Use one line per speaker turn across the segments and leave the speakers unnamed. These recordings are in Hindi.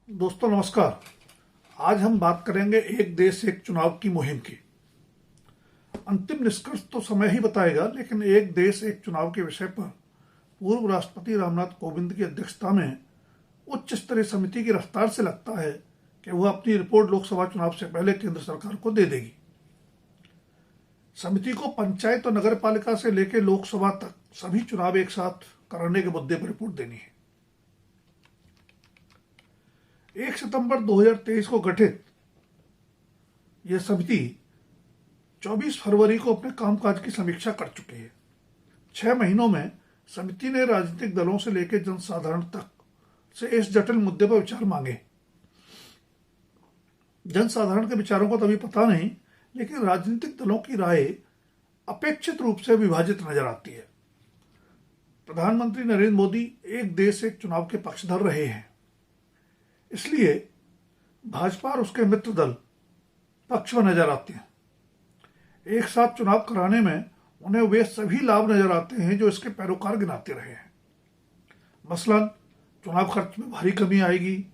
दोस्तों नमस्कार। आज हम बात करेंगे एक देश एक चुनाव की मुहिम की। अंतिम निष्कर्ष तो समय ही बताएगा, लेकिन एक देश एक चुनाव के विषय पर पूर्व राष्ट्रपति रामनाथ कोविंद की अध्यक्षता में उच्च स्तरीय समिति की रफ्तार से लगता है कि वह अपनी रिपोर्ट लोकसभा चुनाव से पहले केंद्र सरकार को दे देगी। समिति को पंचायत और नगर पालिका से लेकर लोकसभा तक सभी चुनाव एक साथ कराने के मुद्दे पर रिपोर्ट देनी है। 1 सितंबर 2023 को गठित यह समिति 24 फरवरी को अपने कामकाज की समीक्षा कर चुकी है। 6 महीनों में समिति ने राजनीतिक दलों से लेकर जनसाधारण तक से इस जटिल मुद्दे पर विचार मांगे। जनसाधारण के विचारों को तभी पता नहीं, लेकिन राजनीतिक दलों की राय अपेक्षित रूप से विभाजित नजर आती है। प्रधानमंत्री नरेंद्र मोदी एक देश एक चुनाव के पक्षधर रहे हैं, इसलिए भाजपा और उसके मित्र दल पक्ष में नजर आते हैं। एक साथ चुनाव कराने में उन्हें वे सभी लाभ नजर आते हैं जो इसके पैरोकार गिनाते रहे हैं। मसलन चुनाव खर्च में भारी कमी आएगी,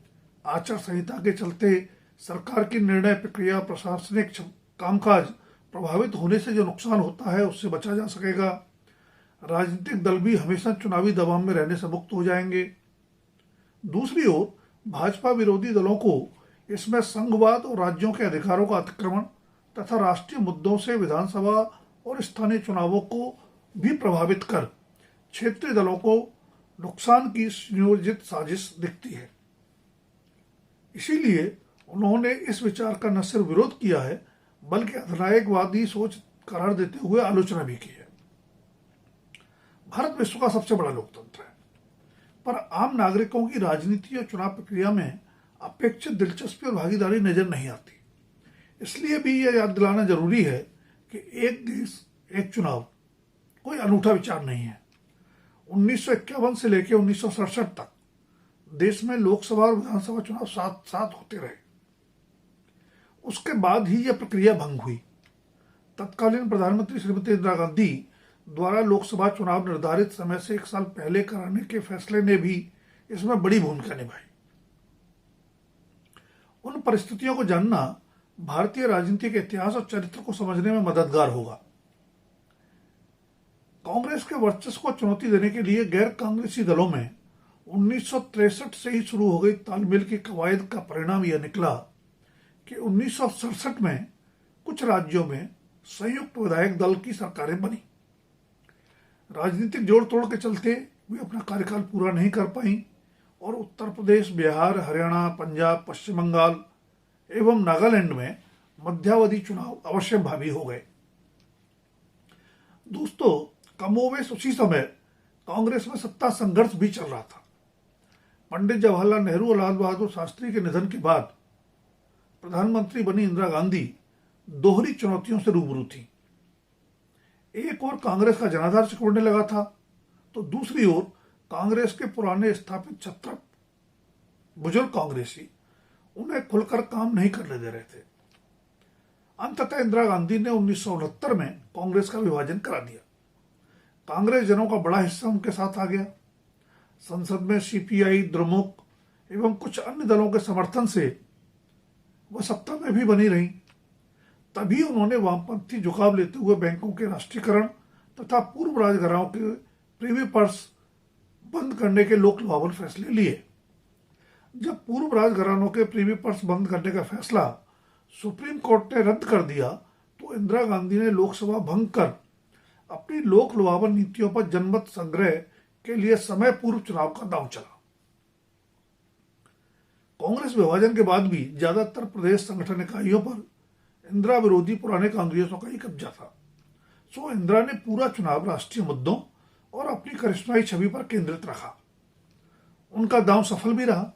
आचार संहिता के चलते सरकार की निर्णय प्रक्रिया प्रशासनिक कामकाज प्रभावित होने से जो नुकसान होता है उससे बचा जा सकेगा। राजनीतिक दल भी हमेशा चुनावी दबाव में रहने से मुक्त हो जाएंगे। दूसरी ओर भाजपा विरोधी दलों को इसमें संघवाद और राज्यों के अधिकारों का अतिक्रमण तथा राष्ट्रीय मुद्दों से विधानसभा और स्थानीय चुनावों को भी प्रभावित कर क्षेत्रीय दलों को नुकसान की सुनियोजित साजिश दिखती है। इसीलिए उन्होंने इस विचार का न सिर्फ विरोध किया है, बल्कि अधिनायकवादी सोच करार देते हुए आलोचना भी की है। भारत विश्व का सबसे बड़ा लोकतंत्र है, पर आम नागरिकों की राजनीति और चुनाव प्रक्रिया में अपेक्षित दिलचस्पी और भागीदारी नजर नहीं आती। इसलिए भी यह याद दिलाना जरूरी है कि एक देश एक चुनाव कोई अनूठा विचार नहीं है। 1951 से लेकर 1967 तक देश में लोकसभा और विधानसभा चुनाव साथ साथ होते रहे। उसके बाद ही यह प्रक्रिया भंग हुई। तत्कालीन प्रधानमंत्री श्रीमती इंदिरा गांधी द्वारा लोकसभा चुनाव निर्धारित समय से 1 साल पहले कराने के फैसले ने भी इसमें बड़ी भूमिका निभाई। उन परिस्थितियों को जानना भारतीय राजनीति के इतिहास और चरित्र को समझने में मददगार होगा। कांग्रेस के वर्चस्व को चुनौती देने के लिए गैर कांग्रेसी दलों में 1963 से ही शुरू हो गई तालमेल की कवायद का परिणाम यह निकला कि 1967 में कुछ राज्यों में संयुक्त विधायक दल की सरकारें बनी। राजनीतिक जोड़ तोड़ के चलते वे अपना कार्यकाल पूरा नहीं कर पाई और उत्तर प्रदेश, बिहार, हरियाणा, पंजाब, पश्चिम बंगाल एवं नागालैंड में मध्यावधि चुनाव अवश्य भावी हो गए। दोस्तों, कमोवेश उसी समय कांग्रेस में सत्ता संघर्ष भी चल रहा था। पंडित जवाहरलाल नेहरू और लाल बहादुर शास्त्री के निधन के बाद प्रधानमंत्री बनी इंदिरा गांधी दोहरी चुनौतियों से रूबरू थी। एक ओर कांग्रेस का जनाधार सिकुड़ने लगा था, तो दूसरी ओर कांग्रेस के पुराने स्थापित छत्र बुजुर्ग कांग्रेसी उन्हें खुलकर काम नहीं करने दे रहे थे। अंततः इंदिरा गांधी ने 1969 में कांग्रेस का विभाजन करा दिया। कांग्रेस जनों का बड़ा हिस्सा उनके साथ आ गया। संसद में सीपीआई, द्रमुक एवं कुछ अन्य दलों के समर्थन से वह सत्ता में भी बनी रही। तभी उन्होंने वामपंथी झुकाव लेते हुए बैंकों के राष्ट्रीयकरण तथा पूर्व राजघरानों के प्रीवी पर्स बंद करने के लोक लुभावन फैसले लिए। जब पूर्व राजघरानों के प्रीवी पर्स बंद करने का फैसला सुप्रीम कोर्ट ने रद्द कर दिया, तो इंदिरा गांधी ने लोकसभा भंग कर अपनी लोक लुभावन नीतियों पर जनमत संग्रह के लिए समय पूर्व चुनाव का दांव चला। कांग्रेस विभाजन के बाद भी ज्यादातर प्रदेश संगठन इकाइयों पर इंदिरा विरोधी पुराने कांग्रेसों का ही कब्जा था। सो इंदिरा ने पूरा चुनाव राष्ट्रीय मुद्दों और अपनी करिश्माई छवि पर केंद्रित रखा। उनका दांव सफल भी रहा।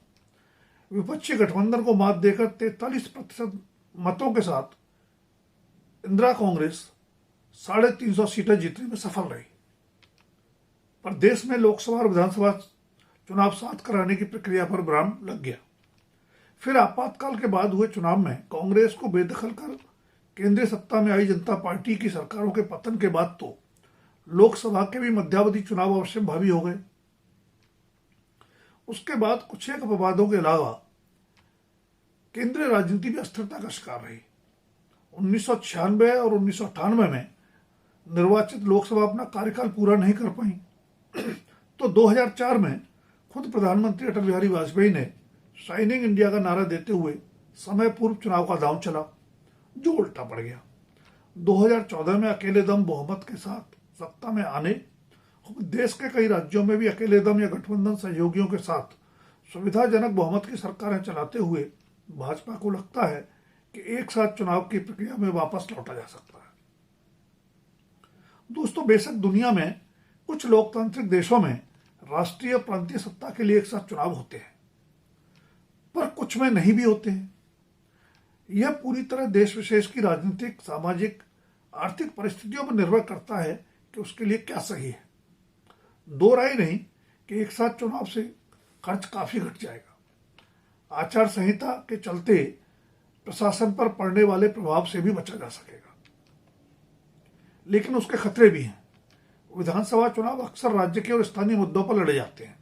विपक्षी गठबंधन को मात देकर 43% मतों के साथ इंदिरा कांग्रेस 350 सीटें जीतने में सफल रही। पर देश में लोकसभा और विधानसभा चुनाव साथ कराने की प्रक्रिया पर विराम लग गया। फिर आपातकाल के बाद हुए चुनाव में कांग्रेस को बेदखल कर केंद्रीय सत्ता में आई जनता पार्टी की सरकारों के पतन के बाद तो लोकसभा के भी मध्यावधि चुनाव अवश्य भावी हो गए। उसके बाद कुछ एक अपवादों के अलावा केंद्रीय राजनीति भी अस्थिरता का शिकार रही। 1996 और 1998 में निर्वाचित लोकसभा अपना कार्यकाल पूरा नहीं कर पाई, तो 2004 में खुद प्रधानमंत्री अटल बिहारी वाजपेयी ने शाइनिंग इंडिया का नारा देते हुए समय पूर्व चुनाव का दांव चला, जो उल्टा पड़ गया। 2014 में अकेले दम बहुमत के साथ सत्ता में आने और देश के कई राज्यों में भी अकेले दम या गठबंधन सहयोगियों के साथ सुविधाजनक बहुमत की सरकारें चलाते हुए भाजपा को लगता है कि एक साथ चुनाव की प्रक्रिया में वापस लौटा जा सकता है। दोस्तों, बेशक दुनिया में कुछ लोकतांत्रिक देशों में राष्ट्रीय प्रांतीय सत्ता के लिए एक साथ चुनाव होते हैं, पर कुछ में नहीं भी होते हैं। यह पूरी तरह देश विशेष की राजनीतिक, सामाजिक, आर्थिक परिस्थितियों पर निर्भर करता है कि उसके लिए क्या सही है। दो राय नहीं कि एक साथ चुनाव से खर्च काफी घट जाएगा। आचार संहिता के चलते प्रशासन पर पड़ने वाले प्रभाव से भी बचा जा सकेगा, लेकिन उसके खतरे भी हैं। विधानसभा चुनाव अक्सर राज्य के और स्थानीय मुद्दों पर लड़े जाते हैं।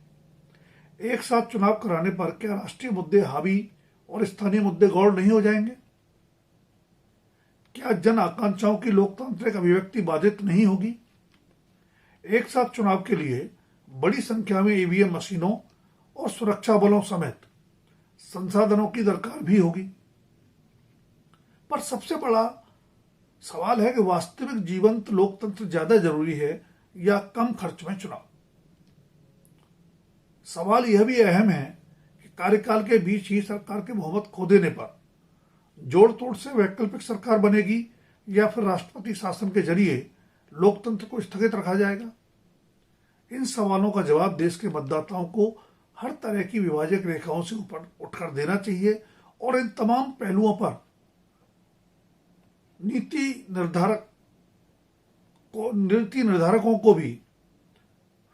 एक साथ चुनाव कराने पर क्या राष्ट्रीय मुद्दे हावी और स्थानीय मुद्दे गौर नहीं हो जाएंगे? क्या जन आकांक्षाओं की लोकतांत्रिक अभिव्यक्ति बाधित नहीं होगी? एक साथ चुनाव के लिए बड़ी संख्या में ईवीएम मशीनों और सुरक्षा बलों समेत संसाधनों की दरकार भी होगी। पर सबसे बड़ा सवाल है कि वास्तविक जीवंत लोकतंत्र ज्यादा जरूरी है या कम खर्च में चुनाव? सवाल यह भी अहम है कि कार्यकाल के बीच ही सरकार के बहुमत खो देने पर जोड़ तोड़ से वैकल्पिक सरकार बनेगी या फिर राष्ट्रपति शासन के जरिए लोकतंत्र को स्थगित रखा जाएगा। इन सवालों का जवाब देश के मतदाताओं को हर तरह की विभाजक रेखाओं से ऊपर उठकर देना चाहिए और इन तमाम पहलुओं पर नीति निर्धारकों को भी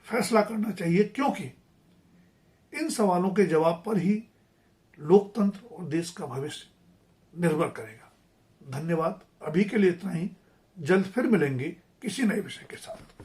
फैसला करना चाहिए, क्योंकि इन सवालों के जवाब पर ही लोकतंत्र और देश का भविष्य निर्भर करेगा। धन्यवाद। अभी के लिए इतना ही। जल्द फिर मिलेंगे किसी नए विषय के साथ।